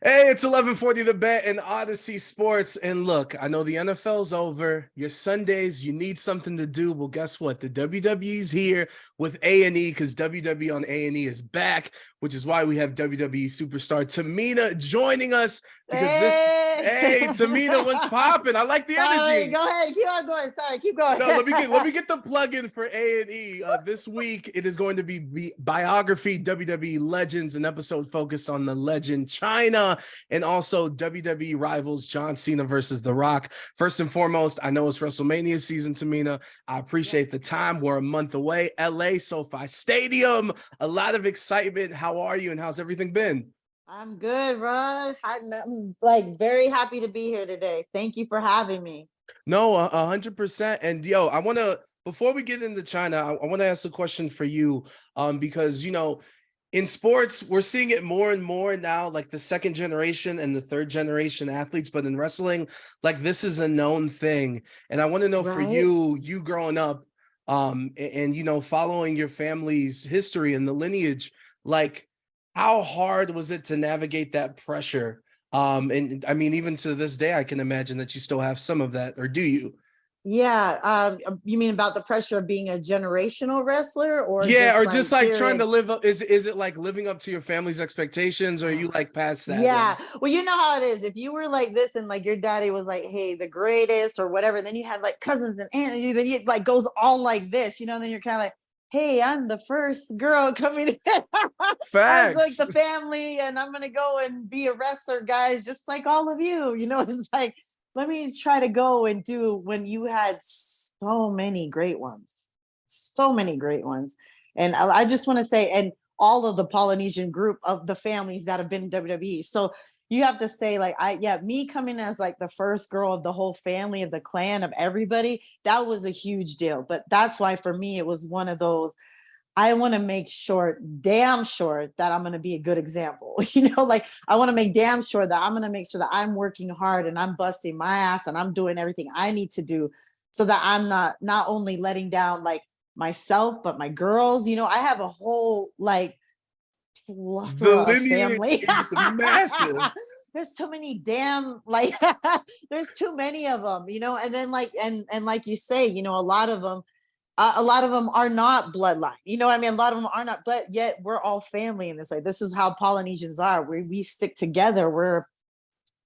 Hey, it's 11:40 The Bet and Audacy Sports. And look, I know the NFL's over. Your Sundays, you need something to do. Well, guess what? The WWE's here with A&E because WWE on A&E is back, which is why we have WWE superstar Tamina joining us because Hey. hey, Tamina, what's popping? I like the Sorry, energy. go ahead. Keep on going. Sorry, keep going. No, let me get the plug in for A&E. This week it is going to be biography WWE legends, an episode focused on the legend Chyna, and also WWE rivals John Cena versus The Rock. First and foremost, I know it's WrestleMania season, Tamina. I appreciate the time. We're a month away. LA SoFi Stadium, a lot of excitement. How are you, and how's everything been? I'm good, Rod. I'm like very happy to be here today. Thank you for having me. No, 100%. And yo, I want to before we get into China, I want to ask a question for you, because in sports we're seeing it more and more now, like the second generation and the third generation athletes. But in wrestling, like this is a known thing, and I want to know for Right? you growing up, and following your family's history and the lineage, like how hard was it to navigate that pressure? And I mean, even to this day, I can imagine that you still have some of that, or do you? Yeah. You mean about the pressure of being a generational wrestler or Yeah, just or just like like trying to period? live up. Is it like living up to your family's expectations, or are you like past that? Yeah. Like, Well, you know how it is. If you were like this and like your daddy was like, hey, the greatest or whatever, then you had like cousins and aunts, and then you like goes all like this, and then you're kind of like, hey, I'm the first girl coming in as like facts. the family, and I'm gonna go and be a wrestler, guys, just like all of you. It's like, let me try to go and do when you had so many great ones, so many great ones. And I just want to say, and all of the Polynesian group of the families that have been in WWE. So you have to say, like, me coming as like the first girl of the whole family, of the clan, of everybody, that was a huge deal. But that's why for me, it was one of those, I want to make sure, damn sure, that I'm going to be a good example. Like I want to make damn sure that I'm going to make sure that I'm working hard and I'm busting my ass and I'm doing everything I need to do so that I'm not only letting down like myself, but my girls. I have a whole like The plethora of lineage family. is massive. There's too many damn like there's too many of them, and then like and like you say, a lot of them are not bloodline. You know what I mean? A lot of them are not, but yet we're all family in this. Like this is how Polynesians are. We stick together. We're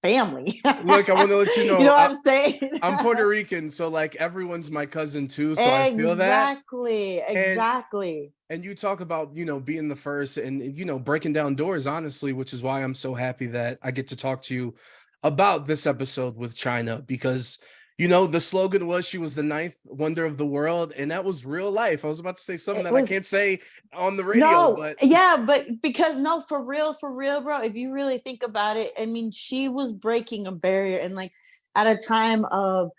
family. Look, I want to let you You know, know what I'm saying? I'm Puerto Rican, so like everyone's my cousin too. So I feel that. Exactly. And Exactly. and you talk about being the first and breaking down doors, honestly, which is why I'm so happy that I get to talk to you about this episode with China, because the slogan was she was the ninth wonder of the world, and that was real life. I was about to say something It that I was can't say on the radio, No, but yeah, but because no, for real, bro. If you really think about it, I mean, she was breaking a barrier, and like at a time of,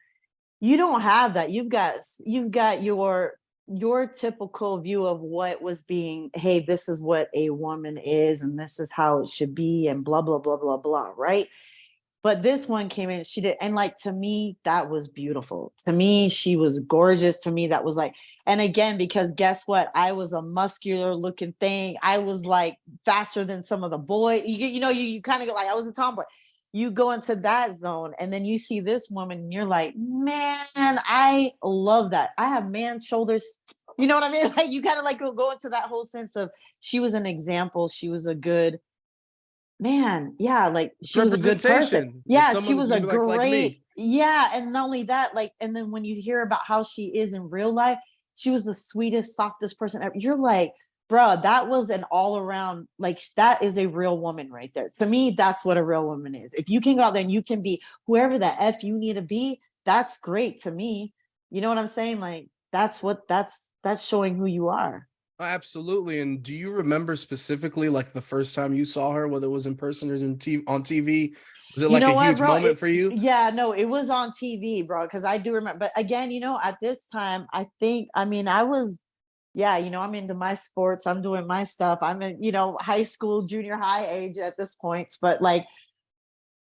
you don't have that. You've got your typical view of what was being, hey, this is what a woman is, and this is how it should be, and blah blah blah blah blah, right? But this one came in, she did, and like to me that was beautiful. To me she was gorgeous. To me that was like, and again, because guess what, I was a muscular looking thing. I was like faster than some of the boys. You kind of go like, I was a tomboy. You go into that zone and then you see this woman and you're like, man, I love that. I have man shoulders. You know what I mean? Like you kind of like go into that whole sense of, she was an example. She was a good man. Yeah, like it's she was a good person. representation. It's Yeah, she someone that's was a gonna be like great, me. yeah. And not only that, like, and then when you hear about how she is in real life, she was the sweetest, softest person ever. You're like, bro, that was an all around, like, that is a real woman right there. To me, that's what a real woman is. If you can go out there and you can be whoever the F you need to be, that's great to me. You know what I'm saying? Like, that's showing who you are. Absolutely. And do you remember specifically like the first time you saw her, whether it was in person or on TV? Was it You like a know what, huge bro? moment for you? Yeah, no, it was on TV, bro. Because I do remember. But again, at this time, I think, I mean, I was, yeah, I'm into my sports. I'm doing my stuff. I'm in, high school, junior high age at this point. But like,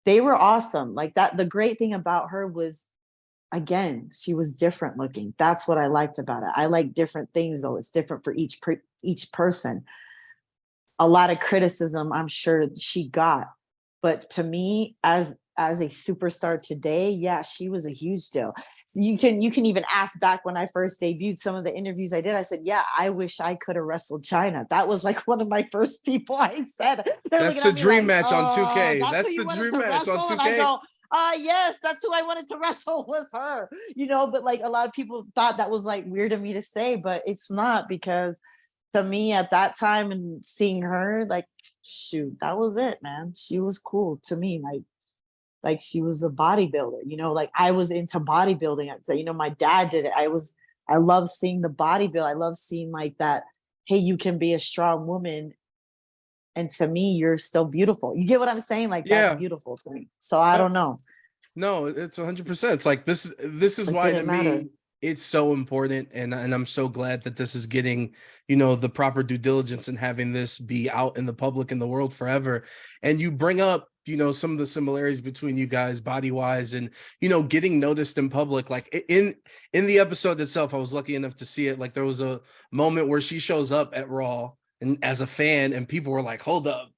they were awesome. Like that. The great thing about her was, again, she was different looking. That's what I liked about it. I like different things, though. It's different for each person. A lot of criticism, I'm sure she got. But to me, as a superstar today, yeah, she was a huge deal. You can even ask back when I first debuted, some of the interviews I did. I said, yeah, I wish I could have wrestled China. That was like one of my first people I said. They're That's looking the at me dream like, match on oh, 2K. that's who That's you the wanted dream to match on wrestle? And I 2K. go, yes, that's who I wanted to wrestle with her. But like a lot of people thought that was like weird of me to say, but it's not, because to me at that time and seeing her, like, shoot, that was it, man. She was cool to me. Like she was a bodybuilder, like I was into bodybuilding. So, my dad did it. I love seeing the bodybuild. I love seeing like that, hey, you can be a strong woman. And to me, you're still beautiful. You get what I'm saying? Like that's Yeah. beautiful to me. So I don't know. No, it's 100%. It's like this is It why to didn't matter. me it's so important, and I'm so glad that this is getting, the proper due diligence and having this be out in the public in the world forever. And you bring up, some of the similarities between you guys body wise and, getting noticed in public. Like in the episode itself, I was lucky enough to see it. Like there was a moment where she shows up at Raw and as a fan, and people were like, hold up,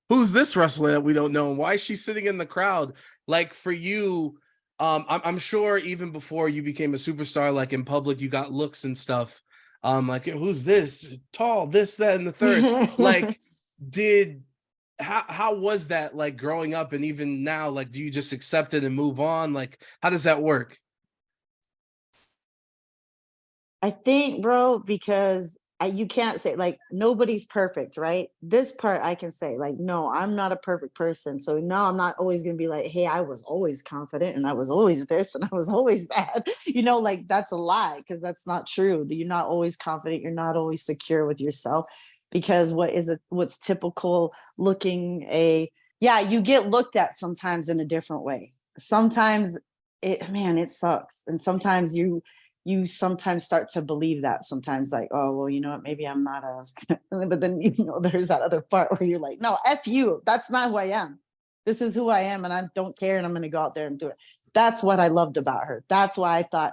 who's this wrestler that we don't know? And why is she sitting in the crowd? Like for you, I'm sure even before you became a superstar, like in public, you got looks and stuff. Like who's this tall, this, that, and the third. Like, how was that like growing up, and even now? Like, do you just accept it and move on? Like, how does that work? I think, bro, because you can't say like nobody's perfect, right? This part I can say, like, no, I'm not a perfect person. So no, I'm not always gonna be like, hey, I was always confident and I was always this and I was always that. Like that's a lie, because that's not true. You're not always confident, you're not always secure with yourself. Because what's typical looking yeah, you get looked at sometimes in a different way. Sometimes it sucks. And sometimes you sometimes start to believe that sometimes, like, oh, well, you know what, maybe I'm not as but then there's that other part where you're like, no, F you, that's not who I am. This is who I am, and I don't care, and I'm going to go out there and do it. That's what I loved about her. That's why I thought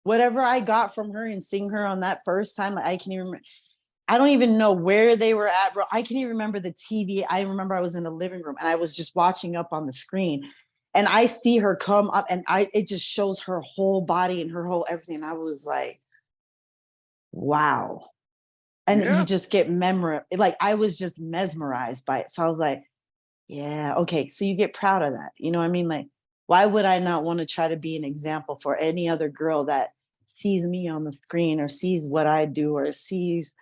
whatever I got from her and seeing her on that first time, I can even I don't even know where they were at, bro. I can even remember the TV. I remember I was in the living room and I was just watching up on the screen, and I see her come up, and it just shows her whole body and her whole everything. And I was like, wow. And you Yeah. just get like I was just mesmerized by it. So I was like, yeah, okay. So you get proud of that. You know what I mean? Like, why would I not want to try to be an example for any other girl that sees me on the screen or sees what I do or sees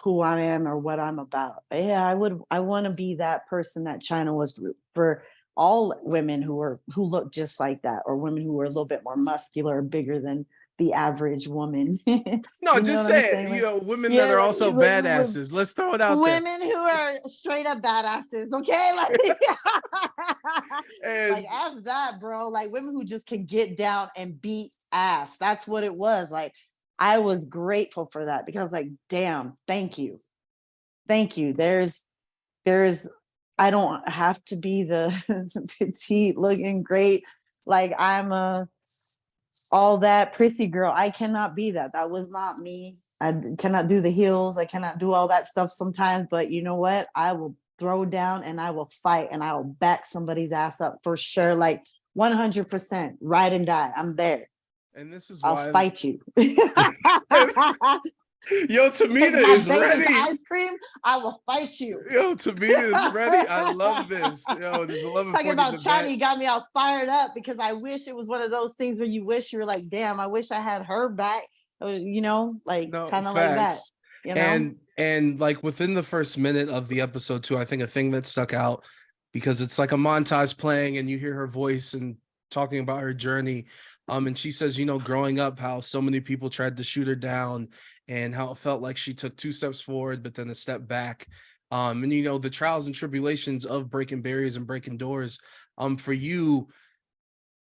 who I am or what I'm about? Yeah, I want to be that person that China was for all women who look just like that, or women who are a little bit more muscular, bigger than the average woman. No, You know just what I'm say it. saying? Like, Women that yeah, are also badasses. Let's throw it out there. women who are straight up badasses, okay? Like, like And F that, bro. Like women who just can get down and beat ass. That's what it was. Like, I was grateful for that, because like, damn, thank you. Thank you. There's I don't have to be the petite looking great. Like I'm all that prissy girl. I cannot be that. That was not me. Cannot do the heels. I cannot do all that stuff sometimes. But you know what? I will throw down and I will fight and I will back somebody's ass up for sure. Like 100%, ride and die. I'm there. this is I'll why fight you. Yo, Take Tamina my is Bailey's ready. ice cream. I will fight you. Yo, Tamina is ready. I love this. Yo, there's 11 Talking point in the about China, bet. you got me all fired up, because I wish it was one of those things where you wish you were like, damn, I wish I had her back. Like No, kind of like that. facts. You know, And like within the first minute of the episode too, I think a thing that stuck out, because it's like a montage playing and you hear her voice and talking about her journey. And she says, growing up, how so many people tried to shoot her down and how it felt like she took 2 steps forward, but then a step back. And the trials and tribulations of breaking barriers and breaking doors. For you,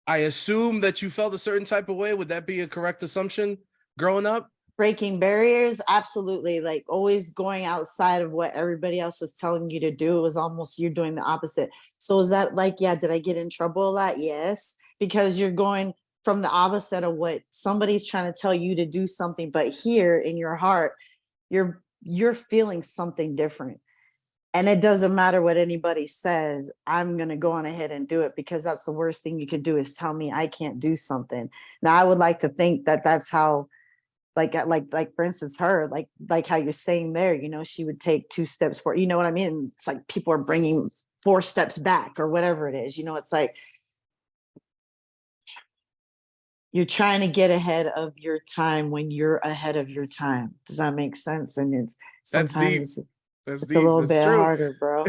I assume that you felt a certain type of way. Would that be a correct assumption growing up? breaking barriers, absolutely. Like always going outside of what everybody else is telling you to do. It was almost you're doing the opposite. So is that like, yeah, did I get in trouble a lot? Yes, because you're going from the opposite of what somebody's trying to tell you to do something, but here in your heart, you're feeling something different. And it doesn't matter what anybody says. I'm going to go on ahead and do it, because that's the worst thing you could do, is tell me I can't do something. Now, I would like to think that that's how, like for instance, her, like how you're saying there, she would take 2 steps forward. You know what I mean? It's like people are bringing 4 steps back or whatever it is. It's like you're trying to get ahead of your time when you're ahead of your time. Does that make sense? And it's That's deep. sometimes That's it's a deep. little That's bit true. harder, bro.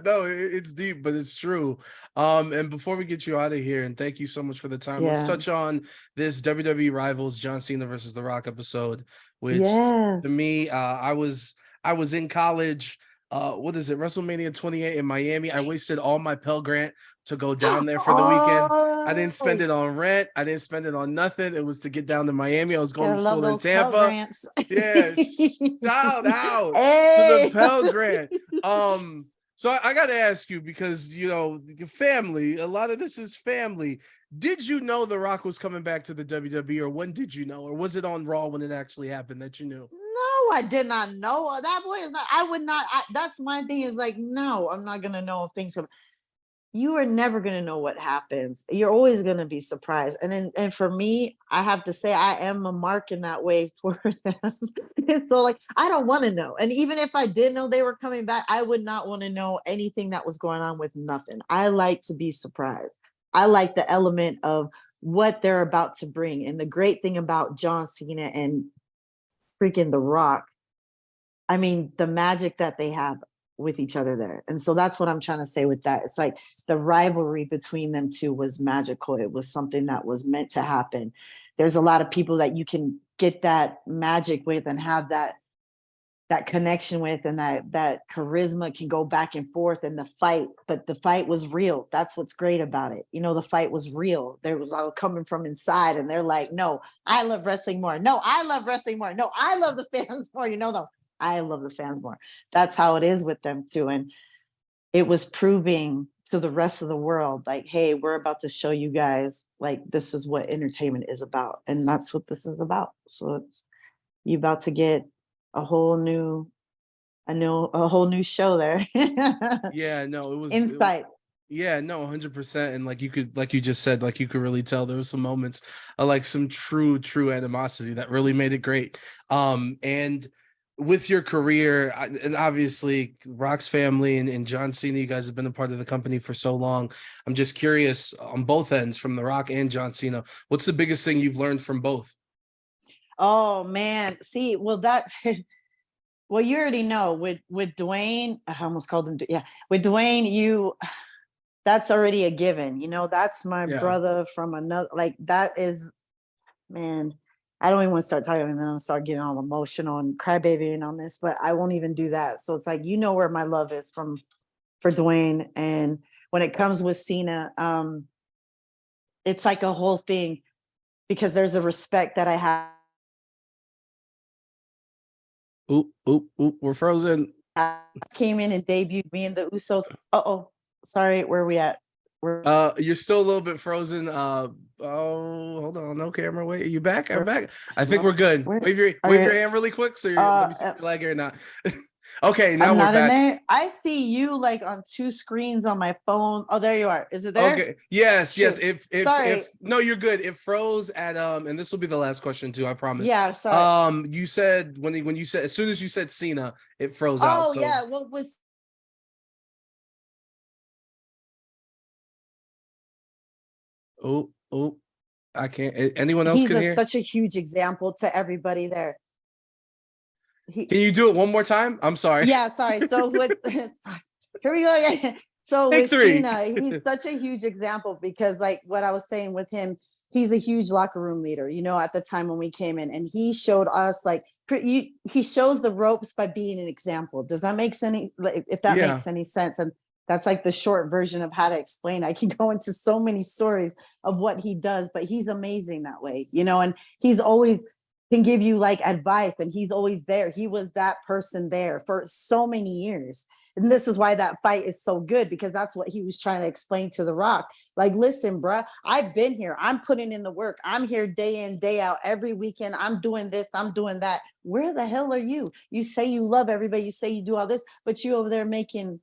No, it's deep, but it's true. And before we get you out of here, and thank you so much for the time, let's Yeah. touch on this WWE Rivals John Cena versus The Rock episode, which Yeah. to me, I was in college. What is it? WrestleMania 28 in Miami. I wasted all my Pell Grant to go down there for the weekend. I didn't spend it on rent. I didn't spend it on nothing. It was to get down to Miami. I was going Gotta to love school in those Pell Tampa. Grants. Yeah, shout out to the Hey. Pell Grant. So I got to ask you, because your family, a lot of this is family. Did you know The Rock was coming back to the WWE, or when did you know, or was it on Raw when it actually happened that you knew? No, I did not know. That boy is not. I would not. That's my thing. Is like, no, I'm not gonna know if things come. You are never gonna know what happens. You're always gonna be surprised. And for me, I have to say, I am a mark in that way for them. So like, I don't want to know. And even if I did know they were coming back, I would not want to know anything that was going on with nothing. I like to be surprised. I like the element of what they're about to bring. And the great thing about John Cena and freaking The Rock, I mean, the magic that they have with each other there. And so that's what I'm trying to say with that. It's like the rivalry between them two was magical. It was something that was meant to happen. There's a lot of people that you can get that magic with and have that connection with, and that charisma can go back and forth in the fight, but the fight was real. That's what's great about it. The fight was real. There was all coming from inside, and they're like, no, I love wrestling more. No, I love wrestling more. No, I love the fans more. Though I love the fans more. That's how it is with them too. And it was proving to the rest of the world, like, hey, we're about to show you guys, like, this is what entertainment is about. And that's what this is about. So you about to get a whole new show there. Yeah, no, Insight. yeah, no, 100%. And like you just said, like you could really tell there was some moments of like some true animosity that really made it great. And with your career, and obviously Rock's family and John Cena, you guys have been a part of the company for so long. I'm just curious, on both ends, from The Rock and John Cena, what's the biggest thing you've learned from both? Oh man. See, well, that's well, you already know with Dwayne, I almost called him. Yeah. With Dwayne, that's already a given. That's my brother from another, like, that is, man, I don't even want to start talking, and then I'll start getting all emotional and crybabying on this, but I won't even do that. So it's like, where my love is for Dwayne. And when it comes with Cena, it's like a whole thing, because there's a respect that I have. Oop, we're frozen. Came in and debuted me and the Usos. Sorry, where are we at? You're still a little bit frozen. Hold on, no camera. Wait, are you back? I'm back. I think we're good. Wave your hand really quick, so let me see if you're lagging or not. Okay, now we're back. In there. I see you like on 2 screens on my phone. Oh, there you are. Is it there? Okay. Yes. Shoot. If no, you're good. It froze at and this will be the last question too, I promise. Yeah, sorry. You said when you said, as soon as you said Cena, it froze out. Oh, so. Yeah. What was I can't. Anyone else can hear? He's such a huge example to everybody there. Can you do it one more time? I'm sorry. Yeah, sorry. So here we go again. So with Cena, he's such a huge example, because like what I was saying with him, he's a huge locker room leader, at the time when we came in, and he showed us he shows the ropes by being an example. Does that make sense? If that makes any sense? And that's like the short version of how to explain. I can go into so many stories of what he does, but he's amazing that way, and he's always can give you like advice, and he's always there. He was that person there for so many years. And this is why that fight is so good, because that's what he was trying to explain to The Rock. Like, listen, bruh, I've been here. I'm putting in the work. I'm here day in, day out, every weekend. I'm doing this. I'm doing that. Where the hell are you? You say you love everybody. You say you do all this, but you over there making,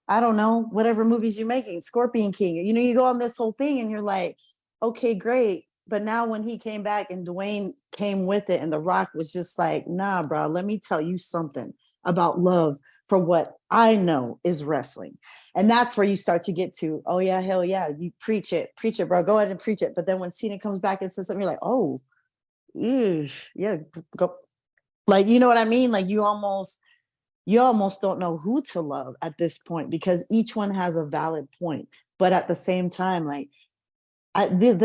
I don't know, whatever movies you're making, Scorpion King. You know, you go on this whole thing and you're like, okay, great. But now when he came back and Dwayne came with it and The Rock was just like, nah, bro, let me tell you something about love for what I know is wrestling. And that's where you start to get to, oh yeah, hell yeah, you preach it, bro, go ahead and preach it. But then when Cena comes back and says something, you're like, oh, yeah, go. Like, you know what I mean? Like you almost don't know who to love at this point, because each one has a valid point. But at the same time, like I did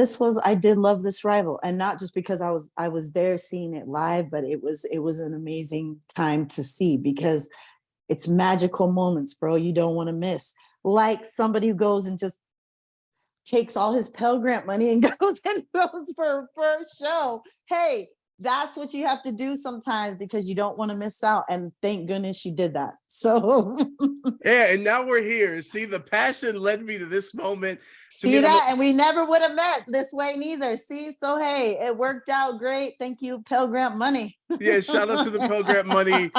love this rival, and not just because I was there seeing it live, but it was an amazing time to see, because it's magical moments, bro. You don't want to miss. Like somebody who goes and just takes all his Pell Grant money and goes for a show. Hey, that's what you have to do sometimes, because you don't want to miss out. And thank goodness you did that. So yeah, and now we're here. See, the passion led me to this moment. See that, and we never would have met this way neither. See, so hey, it worked out great. Thank you, Pell Grant money. Yeah, shout out to the Pell Grant money.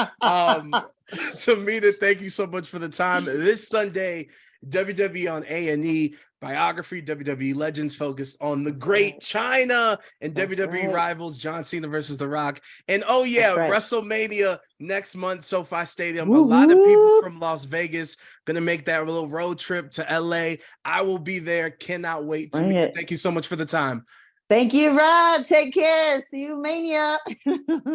Tamina, thank you so much for the time. This Sunday, WWE on A&E, biography, WWE Legends, focused on the great Chyna, and WWE Rivals, John Cena versus The Rock. And oh yeah, WrestleMania next month, SoFi Stadium. A lot of people from Las Vegas gonna make that little road trip to LA. I will be there. Cannot wait. Tamina, thank you so much for the time. Thank you, Rod. Take care. See you, Mania.